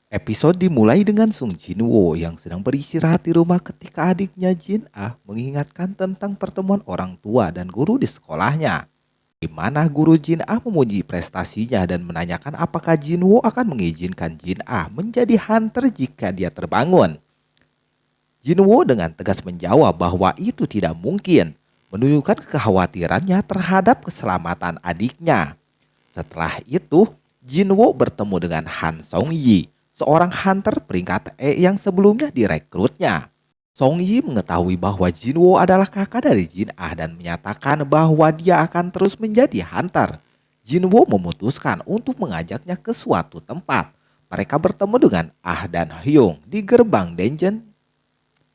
Episode dimulai dengan Sung Jinwoo yang sedang beristirahat di rumah ketika adiknya Jin Ah mengingatkan tentang pertemuan orang tua dan guru di sekolahnya. Di mana guru Jin Ah memuji prestasinya dan menanyakan apakah Jinwoo akan mengizinkan Jin Ah menjadi hunter jika dia terbangun. Jinwoo dengan tegas menjawab bahwa itu tidak mungkin, menunjukkan kekhawatirannya terhadap keselamatan adiknya. Setelah itu, Jinwoo bertemu dengan Han Song Yi, seorang hunter peringkat E yang sebelumnya direkrutnya. Song Yi mengetahui bahwa Jinwoo adalah kakak dari Jin Ah dan menyatakan bahwa dia akan terus menjadi hunter. Jinwoo memutuskan untuk mengajaknya ke suatu tempat. Mereka bertemu dengan Ah dan Hyung di gerbang dungeon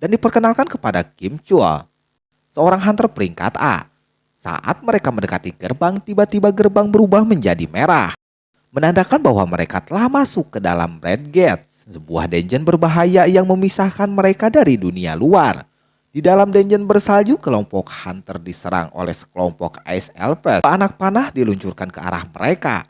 dan diperkenalkan kepada Kim Chul, seorang hunter peringkat A. Saat mereka mendekati gerbang, tiba-tiba gerbang berubah menjadi merah, menandakan bahwa mereka telah masuk ke dalam Red Gate, sebuah dungeon berbahaya yang memisahkan mereka dari dunia luar. Di dalam dungeon bersalju, kelompok hunter diserang oleh sekelompok Ice Elves. Anak panah diluncurkan ke arah mereka.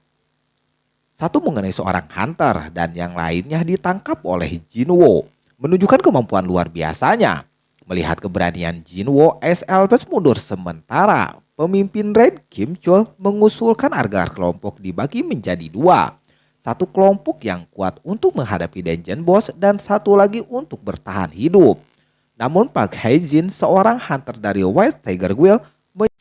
Satu mengenai seorang hunter dan yang lainnya ditangkap oleh Jinwoo, menunjukkan kemampuan luar biasanya. Melihat keberanian Jinwoo, Ice Elves mundur sementara. Pemimpin Raid Kim Chul mengusulkan agar kelompok dibagi menjadi dua. Satu kelompok yang kuat untuk menghadapi dungeon boss dan satu lagi untuk bertahan hidup. Namun Park Hae-jin, seorang hunter dari White Tiger Guild,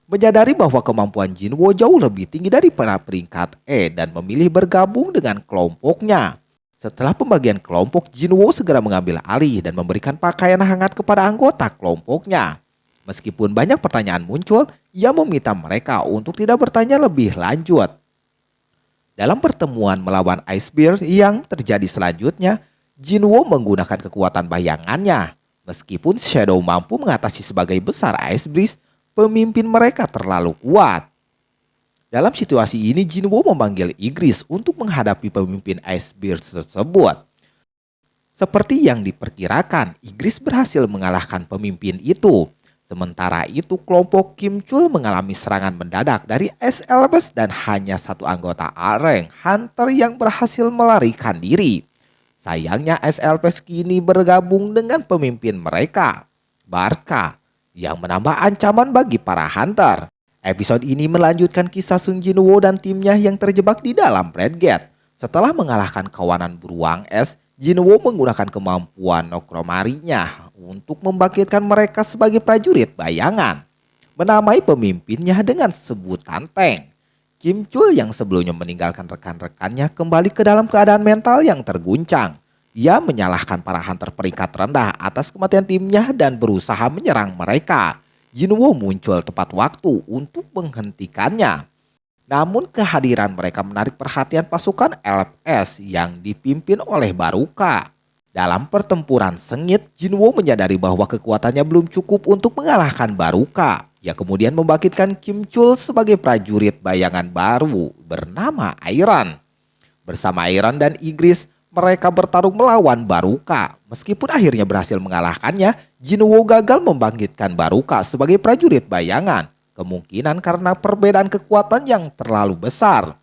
menyadari bahwa kemampuan Jinwoo jauh lebih tinggi dari para peringkat E dan memilih bergabung dengan kelompoknya. Setelah pembagian kelompok, Jinwoo segera mengambil alih dan memberikan pakaian hangat kepada anggota kelompoknya. Meskipun banyak pertanyaan muncul, ia meminta mereka untuk tidak bertanya lebih lanjut. Dalam pertemuan melawan Icebeard yang terjadi selanjutnya, Jinwoo menggunakan kekuatan bayangannya. Meskipun Shadow mampu mengatasi sebagai besar Ice Breeze, pemimpin mereka terlalu kuat. Dalam situasi ini, Jinwoo memanggil Igris untuk menghadapi pemimpin Icebeard tersebut. Seperti yang diperkirakan, Igris berhasil mengalahkan pemimpin itu. Sementara itu, kelompok Kim Chul mengalami serangan mendadak dari Ice Elves dan hanya satu anggota A-Rank Hunter yang berhasil melarikan diri. Sayangnya Ice Elves kini bergabung dengan pemimpin mereka, Barca, yang menambah ancaman bagi para hunter. Episode ini melanjutkan kisah Sung Jinwoo dan timnya yang terjebak di dalam Red Gate. Setelah mengalahkan kawanan beruang es, Jinwoo menggunakan kemampuan Nokromarinya untuk membangkitkan mereka sebagai prajurit bayangan. Menamai pemimpinnya dengan sebutan Tank. Kim Chul yang sebelumnya meninggalkan rekan-rekannya kembali ke dalam keadaan mental yang terguncang. Ia menyalahkan para hunter peringkat rendah atas kematian timnya dan berusaha menyerang mereka. Jinwoo muncul tepat waktu untuk menghentikannya. Namun kehadiran mereka menarik perhatian pasukan LFS yang dipimpin oleh Baruka. Dalam pertempuran sengit, Jinwoo menyadari bahwa kekuatannya belum cukup untuk mengalahkan Baruka. Ia kemudian membangkitkan Kim Chul sebagai prajurit bayangan baru bernama Iron. Bersama Iron dan Igris, mereka bertarung melawan Baruka. Meskipun akhirnya berhasil mengalahkannya, Jinwoo gagal membangkitkan Baruka sebagai prajurit bayangan. Kemungkinan karena perbedaan kekuatan yang terlalu besar.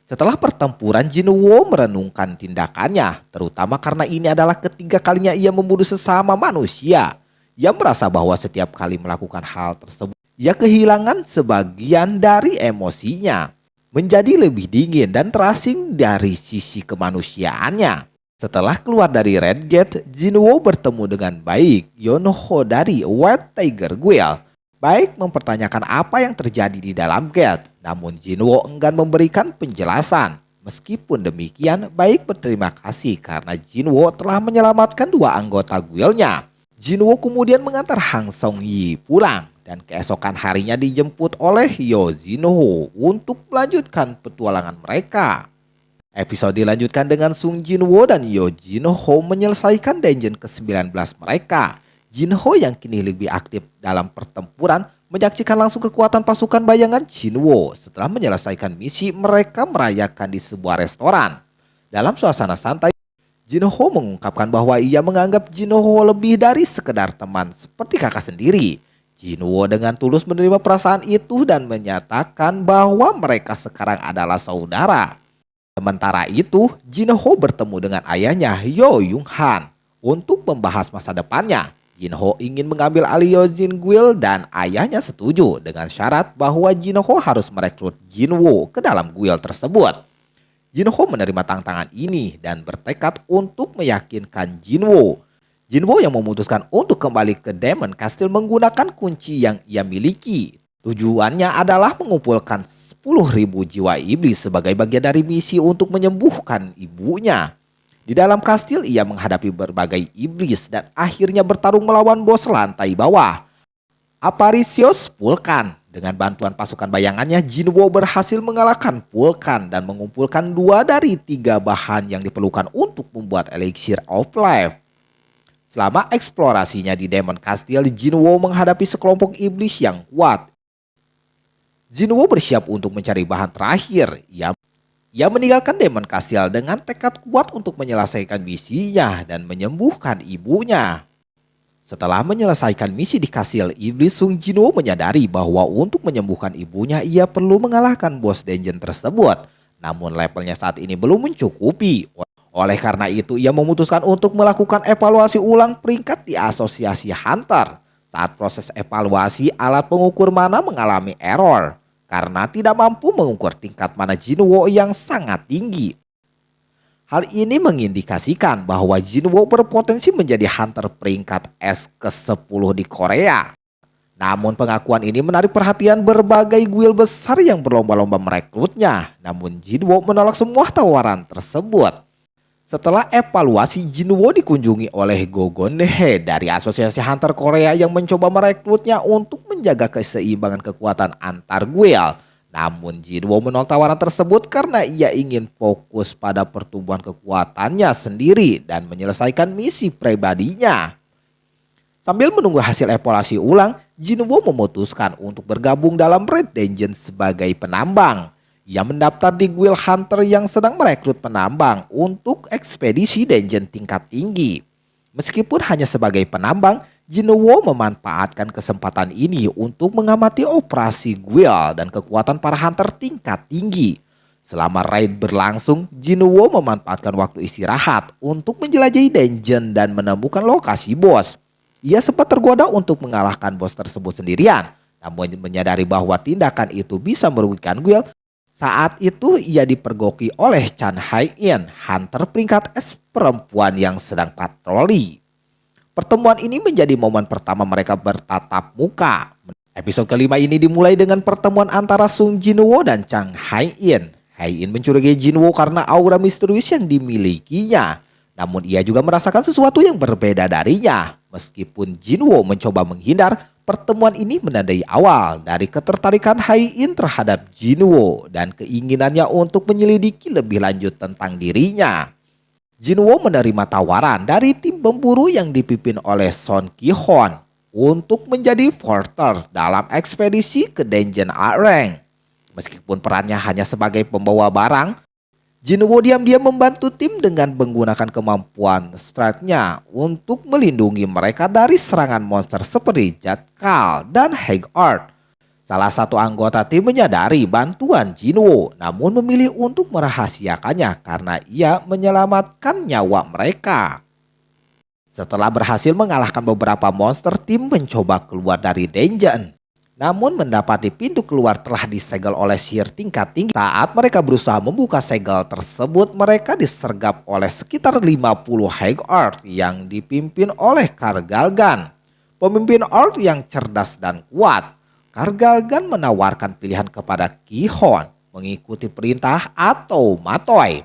Setelah pertempuran, Jinwoo merenungkan tindakannya, terutama karena ini adalah ketiga kalinya ia membunuh sesama manusia. Ia merasa bahwa setiap kali melakukan hal tersebut, ia kehilangan sebagian dari emosinya, menjadi lebih dingin dan terasing dari sisi kemanusiaannya. Setelah keluar dari Red Gate, Jinwoo bertemu dengan Baek Yonho dari White Tiger Guild. Baek mempertanyakan apa yang terjadi di dalam gate, namun Jinwoo enggan memberikan penjelasan. Meskipun demikian, Baek berterima kasih karena Jinwoo telah menyelamatkan dua anggota guildnya. Jinwoo kemudian mengantar Hang Song Yi pulang dan keesokan harinya dijemput oleh Yo Jinho untuk melanjutkan petualangan mereka. Episode dilanjutkan dengan Sung Jinwoo dan Yo Jinho menyelesaikan dungeon ke-19 mereka. Jinho yang kini lebih aktif dalam pertempuran menyaksikan langsung kekuatan pasukan bayangan Jinwoo. Setelah menyelesaikan misi, mereka merayakan di sebuah restoran. Dalam suasana santai, Jinho mengungkapkan bahwa ia menganggap Jinho lebih dari sekedar teman seperti kakak sendiri. Jinwoo dengan tulus menerima perasaan itu dan menyatakan bahwa mereka sekarang adalah saudara. Sementara itu, Jinho bertemu dengan ayahnya Yo Yung Han untuk membahas masa depannya. Jinho ingin mengambil alih Yojin Guild dan ayahnya setuju dengan syarat bahwa Jinho harus merekrut Jinwoo ke dalam guild tersebut. Jinho menerima tantangan ini dan bertekad untuk meyakinkan Jinwoo. Jinwoo yang memutuskan untuk kembali ke Demon Castle menggunakan kunci yang ia miliki. Tujuannya adalah mengumpulkan 10.000 jiwa iblis sebagai bagian dari misi untuk menyembuhkan ibunya. Di dalam kastil ia menghadapi berbagai iblis dan akhirnya bertarung melawan bos lantai bawah, Aparicios Vulcan. Dengan bantuan pasukan bayangannya, Jinwoo berhasil mengalahkan Vulcan dan mengumpulkan 2 dari 3 bahan yang diperlukan untuk membuat Elixir of Life. Selama eksplorasinya di Demon Castle, Jinwoo menghadapi sekelompok iblis yang kuat. Jinwoo bersiap untuk mencari bahan terakhir. Ia meninggalkan Demon Castle dengan tekad kuat untuk menyelesaikan misinya dan menyembuhkan ibunya. Setelah menyelesaikan misi di kastil iblis, Sung Jinwoo menyadari bahwa untuk menyembuhkan ibunya ia perlu mengalahkan bos dungeon tersebut. Namun levelnya saat ini belum mencukupi. Oleh karena itu ia memutuskan untuk melakukan evaluasi ulang peringkat di asosiasi Hunter. Saat proses evaluasi, alat pengukur mana mengalami error karena tidak mampu mengukur tingkat mana Jinwoo yang sangat tinggi. Hal ini mengindikasikan bahwa Jinwoo berpotensi menjadi hunter peringkat S ke-10 di Korea. Namun pengakuan ini menarik perhatian berbagai guild besar yang berlomba-lomba merekrutnya. Namun Jinwoo menolak semua tawaran tersebut. Setelah evaluasi, Jinwoo dikunjungi oleh Go Gon-hye dari Asosiasi Hunter Korea yang mencoba merekrutnya untuk menjaga keseimbangan kekuatan antar guild. Namun Jinwoo menolak tawaran tersebut karena ia ingin fokus pada pertumbuhan kekuatannya sendiri dan menyelesaikan misi pribadinya. Sambil menunggu hasil evaluasi ulang, Jinwoo memutuskan untuk bergabung dalam Red Dungeon sebagai penambang. Ia mendaftar di guild hunter yang sedang merekrut penambang untuk ekspedisi dungeon tingkat tinggi. Meskipun hanya sebagai penambang, Jinwoo memanfaatkan kesempatan ini untuk mengamati operasi guild dan kekuatan para hunter tingkat tinggi. Selama raid berlangsung, Jinwoo memanfaatkan waktu istirahat untuk menjelajahi dungeon dan menemukan lokasi bos. Ia sempat tergoda untuk mengalahkan bos tersebut sendirian, namun menyadari bahwa tindakan itu bisa merugikan guild. Saat itu ia dipergoki oleh Chan Hai-in, hunter peringkat S perempuan yang sedang patroli. Pertemuan ini menjadi momen pertama mereka bertatap muka. Episode kelima ini dimulai dengan pertemuan antara Sung Jinwoo dan Chan Hai-in. Hai-in mencurigai Jinwoo karena aura misterius yang dimilikinya. Namun ia juga merasakan sesuatu yang berbeda darinya. Meskipun Jinwoo mencoba menghindar, pertemuan ini menandai awal dari ketertarikan Hai-in terhadap Jinwoo dan keinginannya untuk menyelidiki lebih lanjut tentang dirinya. Jinwoo menerima tawaran dari tim pemburu yang dipimpin oleh Son Ki-hon untuk menjadi porter dalam ekspedisi ke Dungeon A-Rank. Meskipun perannya hanya sebagai pembawa barang, Jinwoo diam-diam membantu tim dengan menggunakan kemampuan strength-nya untuk melindungi mereka dari serangan monster seperti Jatkal dan Hagard. Salah satu anggota tim menyadari bantuan Jinwoo, namun memilih untuk merahasiakannya karena ia menyelamatkan nyawa mereka. Setelah berhasil mengalahkan beberapa monster, tim mencoba keluar dari dungeon. Namun mendapati pintu keluar telah disegel oleh sihir tingkat tinggi. Saat mereka berusaha membuka segel tersebut, mereka disergap oleh sekitar 50 Hagard yang dipimpin oleh Kargalgan, pemimpin orc yang cerdas dan kuat. Kargalgan menawarkan pilihan kepada Ki-hon, mengikuti perintah atau matoy.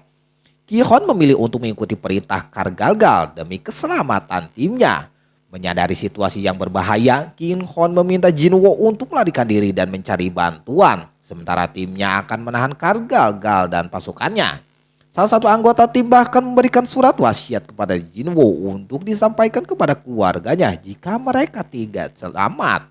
Ki-hon memilih untuk mengikuti perintah Kargalgal demi keselamatan timnya. Menyadari situasi yang berbahaya, Ki-hon meminta Jinwoo untuk melarikan diri dan mencari bantuan. Sementara timnya akan menahan Kargalgal dan pasukannya. Salah satu anggota tim bahkan memberikan surat wasiat kepada Jinwoo untuk disampaikan kepada keluarganya jika mereka tidak selamat.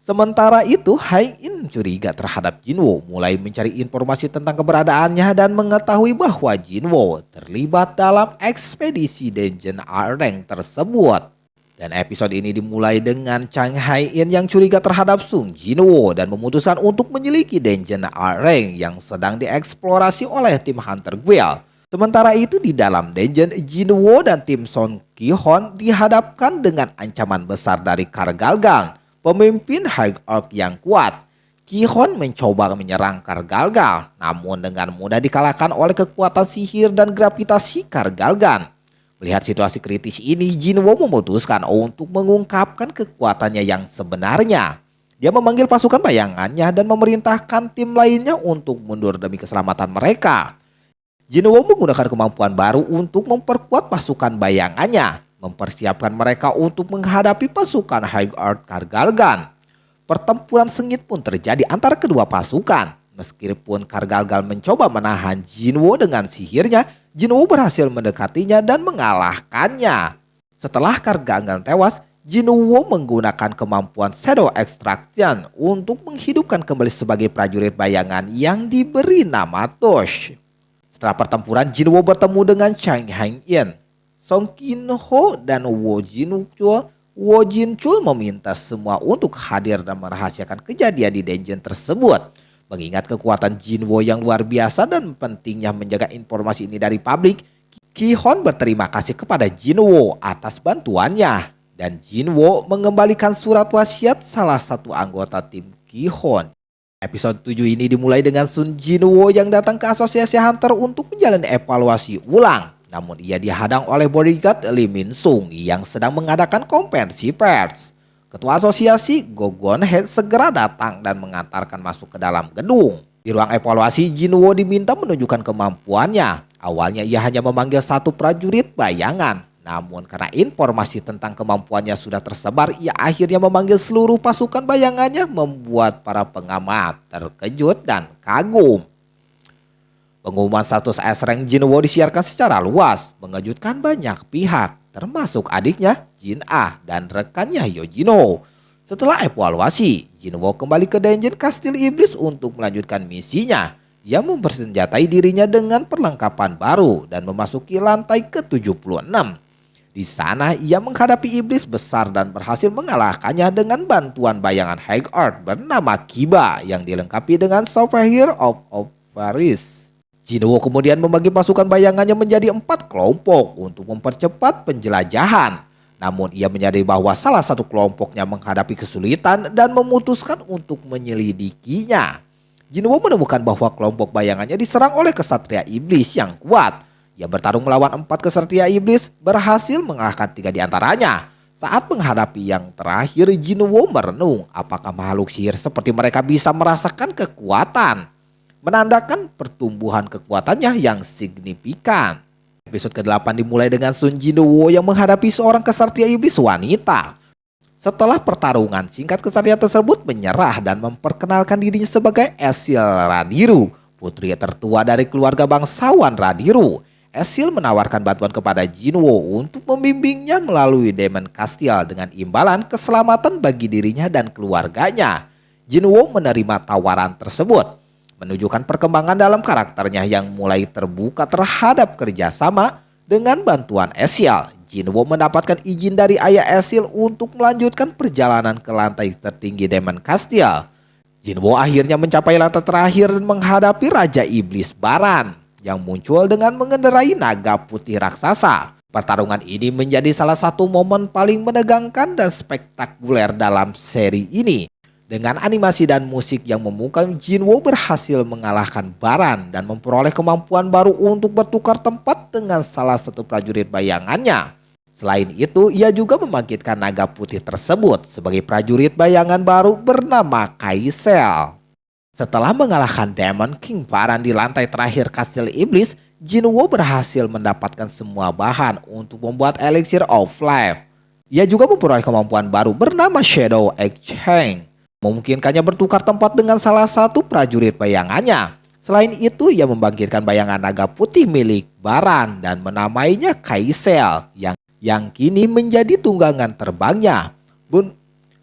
Sementara itu, Hai-in curiga terhadap Jinwoo, mulai mencari informasi tentang keberadaannya dan mengetahui bahwa Jinwoo terlibat dalam ekspedisi Dungeon A-Rank tersebut. Dan episode ini dimulai dengan Chang Hai-in yang curiga terhadap Sung Jinwoo dan memutuskan untuk menyelidiki Dungeon Areng yang sedang dieksplorasi oleh tim Hunter Guild. Sementara itu di dalam dungeon, Jinwoo dan tim Son Ki-hon dihadapkan dengan ancaman besar dari Kargalgal, pemimpin High Orc yang kuat. Ki-hon mencoba menyerang Kargalgal, namun dengan mudah dikalahkan oleh kekuatan sihir dan gravitasi Kargalgal. Melihat situasi kritis ini, Jinwoo memutuskan untuk mengungkapkan kekuatannya yang sebenarnya. Dia memanggil pasukan bayangannya dan memerintahkan tim lainnya untuk mundur demi keselamatan mereka. Jinwoo menggunakan kemampuan baru untuk memperkuat pasukan bayangannya, mempersiapkan mereka untuk menghadapi pasukan High Orc Kargalgal. Pertempuran sengit pun terjadi antara kedua pasukan. Meskipun Kargalgal mencoba menahan Jinwoo dengan sihirnya, Jinwoo berhasil mendekatinya dan mengalahkannya. Setelah Kargalgal tewas, Jinwoo menggunakan kemampuan Shadow Extraction untuk menghidupkan kembali sebagai prajurit bayangan yang diberi nama Tosh. Setelah pertempuran, Jinwoo bertemu dengan Chang Hai-in, Song Kin-ho, dan Wo Jin-chul. Wo Jin-chul meminta semua untuk hadir dan merahasiakan kejadian di dungeon tersebut. Mengingat kekuatan Jinwoo yang luar biasa dan pentingnya menjaga informasi ini dari publik, Ki-hon berterima kasih kepada Jinwoo atas bantuannya. Dan Jinwoo mengembalikan surat wasiat salah satu anggota tim Ki-hon. Episode 7 ini dimulai dengan Sun Jinwoo yang datang ke asosiasi Hunter untuk menjalani evaluasi ulang. Namun ia dihadang oleh bodyguard Lee Min Sung yang sedang mengadakan konferensi pers. Ketua asosiasi Go Gon-hye segera datang dan mengantarkan masuk ke dalam gedung. Di ruang evaluasi, Jinwoo diminta menunjukkan kemampuannya. Awalnya ia hanya memanggil satu prajurit bayangan. Namun karena informasi tentang kemampuannya sudah tersebar, ia akhirnya memanggil seluruh pasukan bayangannya, membuat para pengamat terkejut dan kagum. Pengumuman status S-Rank Jinwoo disiarkan secara luas, mengejutkan banyak pihak, termasuk adiknya Jin-ah dan rekannya Yojino. Setelah evaluasi, Jinwoo kembali ke dungeon Kastil Iblis untuk melanjutkan misinya. Ia mempersenjatai dirinya dengan perlengkapan baru dan memasuki lantai ke-76. Di sana ia menghadapi iblis besar dan berhasil mengalahkannya dengan bantuan bayangan High Orc bernama Kiba yang dilengkapi dengan Superhero of Paris. Jinwoo kemudian membagi pasukan bayangannya menjadi 4 kelompok untuk mempercepat penjelajahan. Namun ia menyadari bahwa salah satu kelompoknya menghadapi kesulitan dan memutuskan untuk menyelidikinya. Jinwoo menemukan bahwa kelompok bayangannya diserang oleh kesatria iblis yang kuat. Ia bertarung melawan 4 kesatria iblis, berhasil mengalahkan 3 di antaranya. Saat menghadapi yang terakhir, Jinwoo merenung apakah makhluk sihir seperti mereka bisa merasakan kekuatan, menandakan pertumbuhan kekuatannya yang signifikan. Episode ke-8 dimulai dengan Sun Jinwoo yang menghadapi seorang kesatria iblis wanita. Setelah pertarungan singkat, kesatria tersebut menyerah dan memperkenalkan dirinya sebagai Esil Radiru, putri tertua dari keluarga bangsawan Radiru. Esil menawarkan bantuan kepada Jinwoo untuk membimbingnya melalui Demon Castle dengan imbalan keselamatan bagi dirinya dan keluarganya. Jinwoo menerima tawaran tersebut, menunjukkan perkembangan dalam karakternya yang mulai terbuka terhadap kerjasama. Dengan bantuan Esil, Jinwoo mendapatkan izin dari ayah Esil untuk melanjutkan perjalanan ke lantai tertinggi Demon Castle. Jinwoo akhirnya mencapai lantai terakhir dan menghadapi Raja Iblis Baran yang muncul dengan mengendarai naga putih raksasa. Pertarungan ini menjadi salah satu momen paling menegangkan dan spektakuler dalam seri ini. Dengan animasi dan musik yang memukau, Jinwoo berhasil mengalahkan Baran dan memperoleh kemampuan baru untuk bertukar tempat dengan salah satu prajurit bayangannya. Selain itu, ia juga membangkitkan naga putih tersebut sebagai prajurit bayangan baru bernama Kaisel. Setelah mengalahkan Demon King Baran di lantai terakhir Kastil Iblis, Jinwoo berhasil mendapatkan semua bahan untuk membuat Elixir of Life. Ia juga memperoleh kemampuan baru bernama Shadow Exchange, memungkinkannya bertukar tempat dengan salah satu prajurit bayangannya. Selain itu, ia membangkitkan bayangan naga putih milik Baran dan menamainya Kaisel yang kini menjadi tunggangan terbangnya.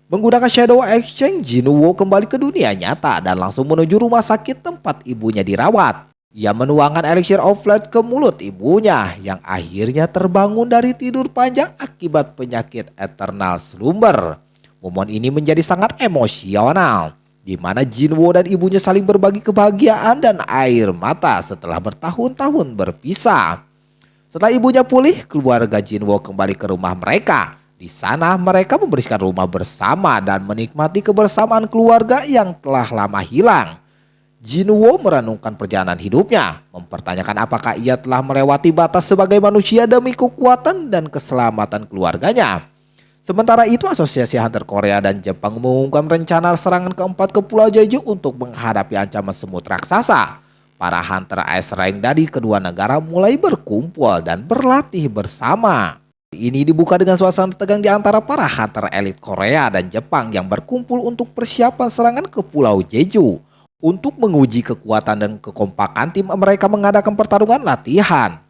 Menggunakan Shadow Exchange, Jinwoo kembali ke dunia nyata dan langsung menuju rumah sakit tempat ibunya dirawat. Ia menuangkan eliksir of life ke mulut ibunya yang akhirnya terbangun dari tidur panjang akibat penyakit eternal slumber. Momen ini menjadi sangat emosional, di mana Jinwoo dan ibunya saling berbagi kebahagiaan dan air mata setelah bertahun-tahun berpisah. Setelah ibunya pulih, keluarga Jinwoo kembali ke rumah mereka. Di sana mereka membersihkan rumah bersama dan menikmati kebersamaan keluarga yang telah lama hilang. Jinwoo merenungkan perjalanan hidupnya, mempertanyakan apakah ia telah melewati batas sebagai manusia demi kekuatan dan keselamatan keluarganya. Sementara itu, Asosiasi Hunter Korea dan Jepang mengumumkan rencana serangan keempat ke Pulau Jeju untuk menghadapi ancaman semut raksasa. Para hunter Ice Rank dari kedua negara mulai berkumpul dan berlatih bersama. Ini dibuka dengan suasana tegang di antara para hunter elit Korea dan Jepang yang berkumpul untuk persiapan serangan ke Pulau Jeju. Untuk menguji kekuatan dan kekompakan tim, mereka mengadakan pertarungan latihan.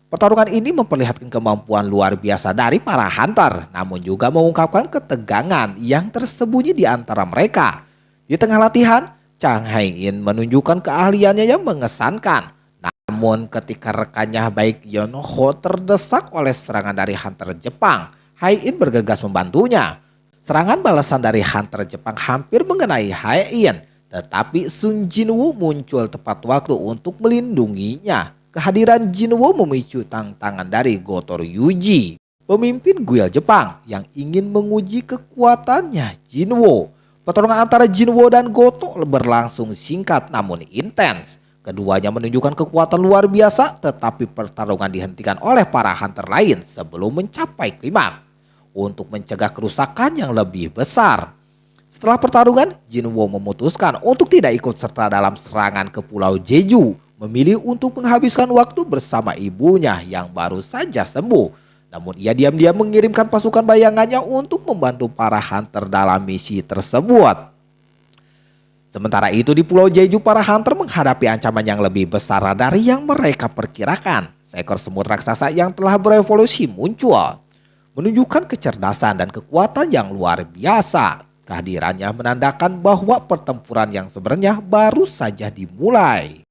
Pertarungan ini memperlihatkan kemampuan luar biasa dari para hunter, namun juga mengungkapkan ketegangan yang tersembunyi di antara mereka. Di tengah latihan, Chang Hae-in menunjukkan keahliannya yang mengesankan. Namun ketika rekannya baik Yeon-ho terdesak oleh serangan dari hunter Jepang, Hae-in bergegas membantunya. Serangan balasan dari hunter Jepang hampir mengenai Hae-in, tetapi Sun Jinwoo muncul tepat waktu untuk melindunginya. Kehadiran Jinwoo memicu tantangan dari Goto Ryuji, pemimpin guild Jepang yang ingin menguji kekuatannya Jinwoo. Pertarungan antara Jinwoo dan Goto berlangsung singkat namun intens. Keduanya menunjukkan kekuatan luar biasa, tetapi pertarungan dihentikan oleh para hunter lain sebelum mencapai klimaks untuk mencegah kerusakan yang lebih besar. Setelah pertarungan, Jinwoo memutuskan untuk tidak ikut serta dalam serangan ke Pulau Jeju, memilih untuk menghabiskan waktu bersama ibunya yang baru saja sembuh. Namun ia diam-diam mengirimkan pasukan bayangannya untuk membantu para hunter dalam misi tersebut. Sementara itu di Pulau Jeju, para hunter menghadapi ancaman yang lebih besar dari yang mereka perkirakan. Seekor semut raksasa yang telah berevolusi muncul, menunjukkan kecerdasan dan kekuatan yang luar biasa. Kehadirannya menandakan bahwa pertempuran yang sebenarnya baru saja dimulai.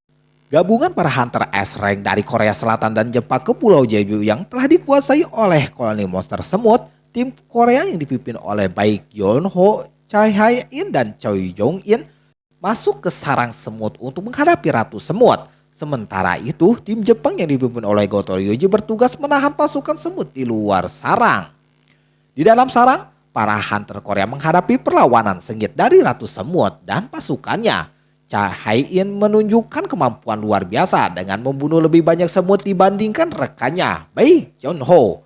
Gabungan para hunter S-Rank dari Korea Selatan dan Jepang ke Pulau Jeju yang telah dikuasai oleh koloni monster semut, tim Korea yang dipimpin oleh baik Yeon-ho, Choi Hae-in, dan Choi Jong-in masuk ke sarang semut untuk menghadapi Ratu Semut. Sementara itu, tim Jepang yang dipimpin oleh Goto Ryuji bertugas menahan pasukan semut di luar sarang. Di dalam sarang, para hunter Korea menghadapi perlawanan sengit dari Ratu Semut dan pasukannya. Cha Hae-in menunjukkan kemampuan luar biasa dengan membunuh lebih banyak semut dibandingkan rekannya, baik Yeon-ho.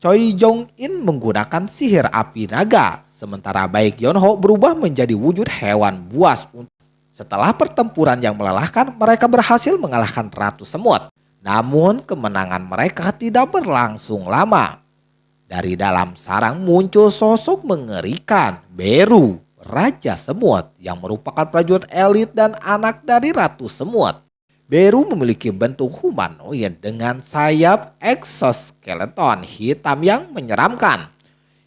Choi Jong-in menggunakan sihir api naga, sementara baik Yeon-ho berubah menjadi wujud hewan buas. Setelah pertempuran yang melelahkan, mereka berhasil mengalahkan Ratu Semut. Namun kemenangan mereka tidak berlangsung lama. Dari dalam sarang muncul sosok mengerikan, Beru, Raja Semut, yang merupakan prajurit elit dan anak dari Ratu Semut. Beru memiliki bentuk humanoid dengan sayap exoskeleton hitam yang menyeramkan.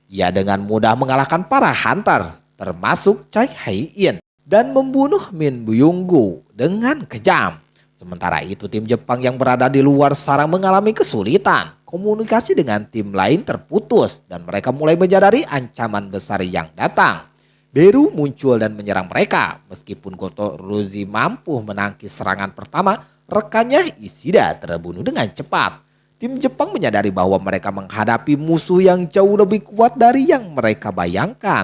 Ia dengan mudah mengalahkan para hunter, termasuk Choi Hae-in, dan membunuh Min Byung-gu dengan kejam. Sementara itu tim Jepang yang berada di luar sarang mengalami kesulitan. Komunikasi dengan tim lain terputus dan mereka mulai menyadari ancaman besar yang datang. Beru muncul dan menyerang mereka. Meskipun Goto Ryuji mampu menangkis serangan pertama, rekannya Ishida terbunuh dengan cepat. Tim Jepang menyadari bahwa mereka menghadapi musuh yang jauh lebih kuat dari yang mereka bayangkan.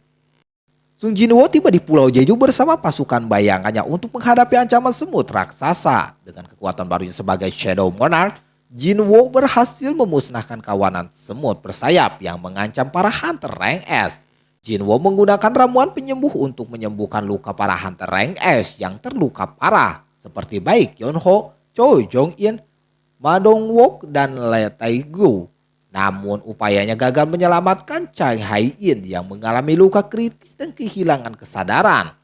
Sung Jinwoo tiba di Pulau Jeju bersama pasukan bayangannya untuk menghadapi ancaman semut raksasa. Dengan kekuatan barunya sebagai Shadow Monarch, Jinwoo berhasil memusnahkan kawanan semut bersayap yang mengancam para hunter rank S. Jinwoo menggunakan ramuan penyembuh untuk menyembuhkan luka para hunter rank S yang terluka parah, seperti baik Yeon-ho, Choi Jong-in, Ma Dong-wook, dan Lee Tae-gu. Namun upayanya gagal menyelamatkan Choi Hae-in yang mengalami luka kritis dan kehilangan kesadaran.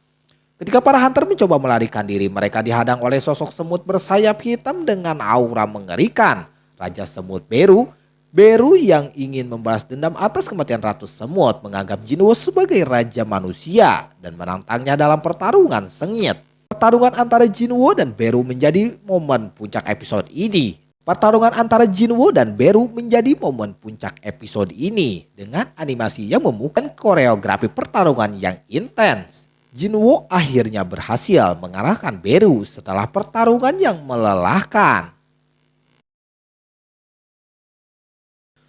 Ketika para hunter mencoba melarikan diri, mereka dihadang oleh sosok semut bersayap hitam dengan aura mengerikan. Raja Semut Beru yang ingin membalas dendam atas kematian Ratu Semut menganggap Jinwoo sebagai raja manusia dan menantangnya dalam pertarungan sengit. Pertarungan antara Jinwoo dan Beru menjadi momen puncak episode ini. Pertarungan antara Jinwoo dan Beru menjadi momen puncak episode ini dengan animasi yang memukul koreografi pertarungan yang intens. Jinwoo akhirnya berhasil mengalahkan Beru setelah pertarungan yang melelahkan.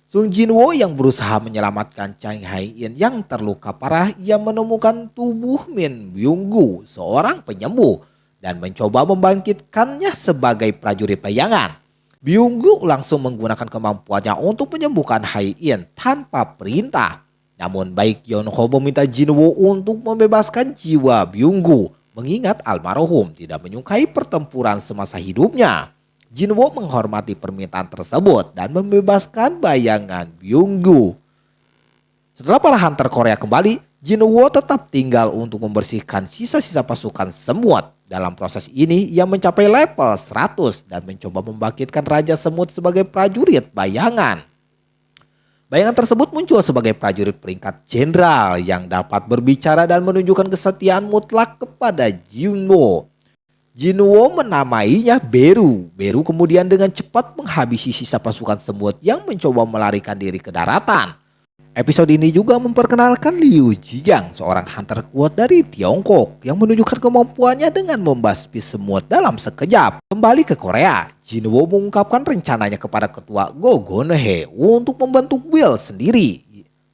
Sung Jinwoo yang berusaha menyelamatkan Chang Hae-in yang terluka parah, ia menemukan tubuh Min Byung-gu, seorang penyembuh, dan mencoba membangkitkannya sebagai prajurit bayangan. Byung-gu langsung menggunakan kemampuannya untuk menyembuhkan Hae-in tanpa perintah. Namun baik Yeon-ho meminta Jinwoo untuk membebaskan jiwa Byung-gu, mengingat almarhum tidak menyukai pertempuran semasa hidupnya. Jinwoo menghormati permintaan tersebut dan membebaskan bayangan Byung-gu. Setelah para hunter Korea kembali, Jinwoo tetap tinggal untuk membersihkan sisa-sisa pasukan semut. Dalam proses ini, ia mencapai level 100 dan mencoba membangkitkan Raja Semut sebagai prajurit bayangan. Bayangan tersebut muncul sebagai prajurit peringkat jenderal yang dapat berbicara dan menunjukkan kesetiaan mutlak kepada Jinwoo. Jinwoo menamainya Beru. Beru kemudian dengan cepat menghabisi sisa pasukan semut yang mencoba melarikan diri ke daratan. Episode ini juga memperkenalkan Liu Jiang, seorang hunter kuat dari Tiongkok yang menunjukkan kemampuannya dengan membasmi semut dalam sekejap. Kembali ke Korea, Jinwoo mengungkapkan rencananya kepada ketua Go Gonhye untuk membentuk Will sendiri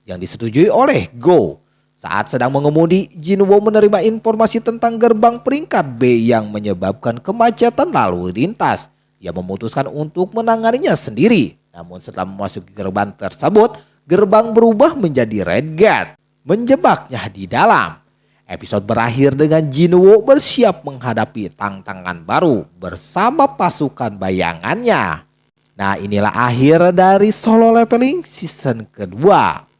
yang disetujui oleh Go. Saat sedang mengemudi, Jinwoo menerima informasi tentang gerbang peringkat B yang menyebabkan kemacetan lalu lintas. Ia memutuskan untuk menanganinya sendiri. Namun setelah memasuki gerbang tersebut, gerbang berubah menjadi Red Guard, menjebaknya di dalam. Episode berakhir dengan Jinwoo bersiap menghadapi tantangan baru bersama pasukan bayangannya. Nah, inilah akhir dari Solo Leveling season kedua.